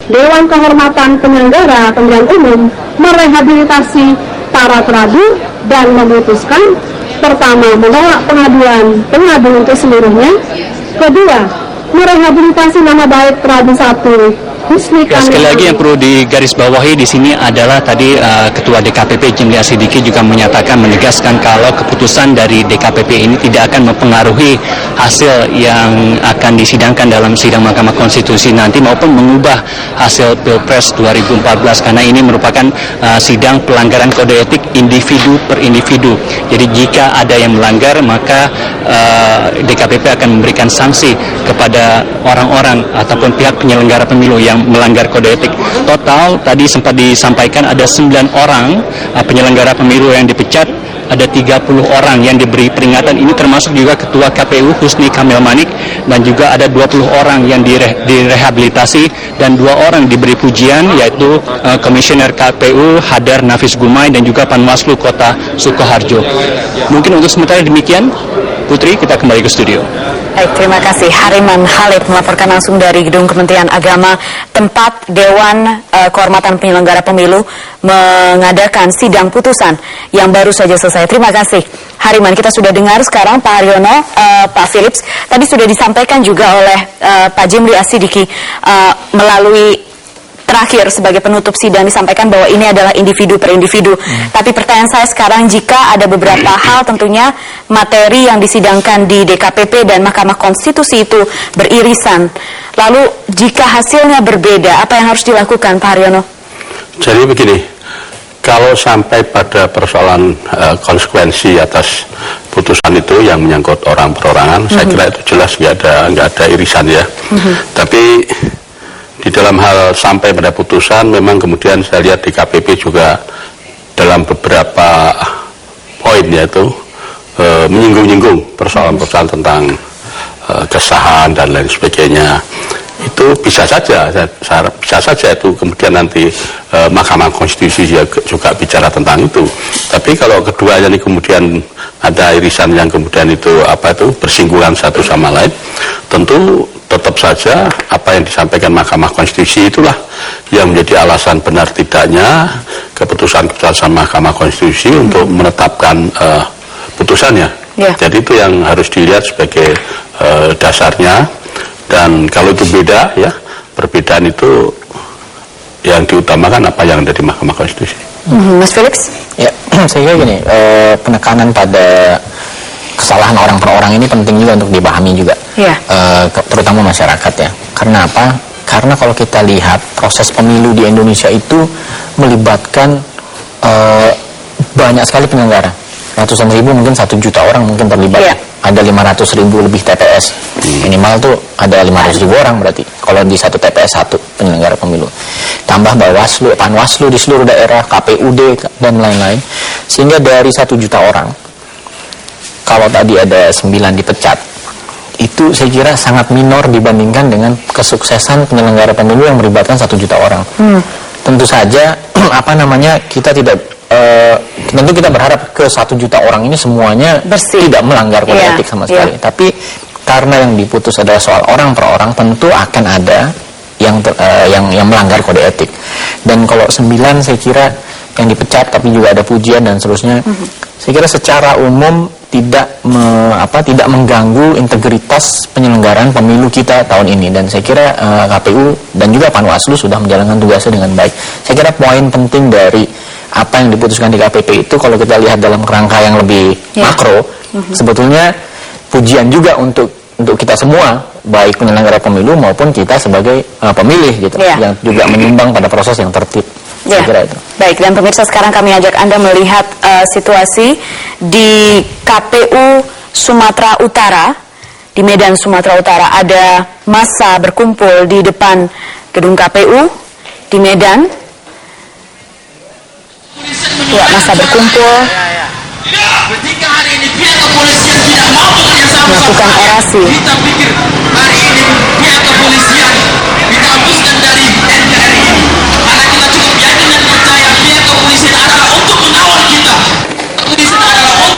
Dewan Kehormatan Penyelenggara Pemilihan Umum merehabilitasi para teradu dan memutuskan: pertama, menolak pengaduan pengadu untuk seluruhnya; kedua, merehabilitasi nama baik teradu 1 Husni Kamil. Sekali lagi yang perlu digarisbawahi di sini adalah tadi Ketua DKPP Jimli Asidiki juga menegaskan kalau keputusan dari DKPP ini tidak akan mempengaruhi hasil yang akan disidangkan dalam sidang Mahkamah Konstitusi nanti maupun mengubah hasil Pilpres 2014 karena ini merupakan sidang pelanggaran kode etik individu per individu. Jadi jika ada yang melanggar maka DKPP akan memberikan sanksi kepada orang-orang ataupun pihak penyelenggara pemilu yang melanggar kode etik. Total tadi sempat disampaikan ada 9 orang penyelenggara pemilu yang dipecat, ada 30 orang yang diberi peringatan, ini termasuk juga Ketua KPU Husni Kamil Manik, dan juga ada 20 orang yang direhabilitasi dan 2 orang diberi pujian, yaitu Komisioner KPU Hadar Nafis Gumai dan juga Panwaslu Kota Sukoharjo. Mungkin untuk sementara demikian. Putri, kita kembali ke studio. Baik, terima kasih. Hariman Khalid melaporkan langsung dari Gedung Kementerian Agama, tempat Dewan Kehormatan Penyelenggara Pemilu mengadakan sidang putusan yang baru saja selesai. Terima kasih, Hariman. Kita sudah dengar sekarang Pak Haryono, Pak Philips. Tadi sudah disampaikan juga oleh Pak Jimli Asidiki melalui terakhir sebagai penutup sidang disampaikan bahwa ini adalah individu per individu. Tapi pertanyaan saya sekarang, jika ada beberapa hal tentunya materi yang disidangkan di DKPP dan Mahkamah Konstitusi itu beririsan. Lalu jika hasilnya berbeda, apa yang harus dilakukan, Pak Haryono? Jadi begini, kalau sampai pada persoalan konsekuensi atas putusan itu yang menyangkut orang perorangan, saya kira itu jelas nggak ada irisan ya. Tapi di dalam hal sampai pada putusan, memang kemudian saya lihat di KPP juga dalam beberapa poin yaitu menyinggung-nyinggung persoalan-persoalan tentang kesahan dan lain sebagainya. Itu bisa saja itu kemudian nanti Mahkamah Konstitusi juga bicara tentang itu. Tapi kalau keduanya ini kemudian ada irisan yang kemudian itu bersinggungan satu sama lain, tentu tetap saja apa yang disampaikan Mahkamah Konstitusi itulah yang menjadi alasan benar tidaknya keputusan-keputusan Mahkamah Konstitusi untuk menetapkan putusannya. Jadi itu yang harus dilihat sebagai dasarnya. Dan kalau itu beda ya, perbedaan itu yang diutamakan apa yang ada di Mahkamah Konstitusi. Mas Felix? Ya, saya kira gini, penekanan pada kesalahan orang per orang ini penting juga untuk dipahami juga, terutama masyarakat ya. Karena apa? Karena kalau kita lihat proses pemilu di Indonesia itu melibatkan banyak sekali penyelenggara, ratusan ribu, mungkin 1 juta orang mungkin terlibat. Ada 500 ribu lebih TPS, minimal tuh ada 500 ribu orang berarti kalau di satu TPS satu penyelenggara pemilu, tambah Bawaslu, Panwaslu di seluruh daerah, KPUD dan lain-lain, sehingga dari 1 juta orang kalau tadi ada 9 dipecat, itu saya kira sangat minor dibandingkan dengan kesuksesan penyelenggara pemilu yang melibatkan 1 juta orang. Tentu saja kita tidak tentu kita berharap ke 1 juta orang ini semuanya tidak melanggar kode etik sama sekali. Tapi karena yang diputus adalah soal orang per orang, tentu akan ada yang melanggar kode etik. Dan kalau 9 saya kira yang dipecat tapi juga ada pujian dan seterusnya, saya kira secara umum tidak mengganggu integritas penyelenggaraan pemilu kita tahun ini. Dan saya kira KPU dan juga Panwaslu sudah menjalankan tugasnya dengan baik. Saya kira poin penting dari apa yang diputuskan di KPP itu, kalau kita lihat dalam kerangka yang lebih makro, sebetulnya pujian juga untuk kita semua, baik penyelenggara pemilu maupun kita sebagai pemilih gitu, yang juga menyumbang pada proses yang tertib. Saya kira itu. Baik, dan pemirsa, sekarang kami ajak Anda melihat situasi di KPU Sumatera Utara, di Medan, Sumatera Utara. Ada massa berkumpul di depan gedung KPU di Medan. Ya, masa berkumpul ketika hari ini pihak kepolisian tidak mau bekerjasama melakukan orasi. Kita pikir hari ini pihak kepolisian dihapuskan dari NKRI karena kita cukup yakin dan percaya pihak kepolisian adalah untuk mengawal kita. Kepolisian adalah untuk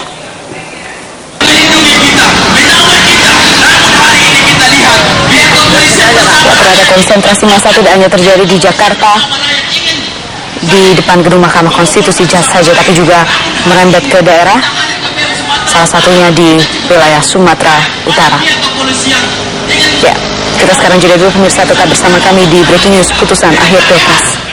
melindungi kita, mengawal kita. Namun hari ini kita lihat pihak kepolisian bersama konsentrasi massa tidak hanya terjadi di Jakarta, di depan gedung Mahkamah Konstitusi saja, tapi juga merembet ke daerah, salah satunya di wilayah Sumatera Utara. Ya, kita sekarang jeda dulu pemirsa, tetap bersama kami di Breaking News Putusan Akhir Pilpres.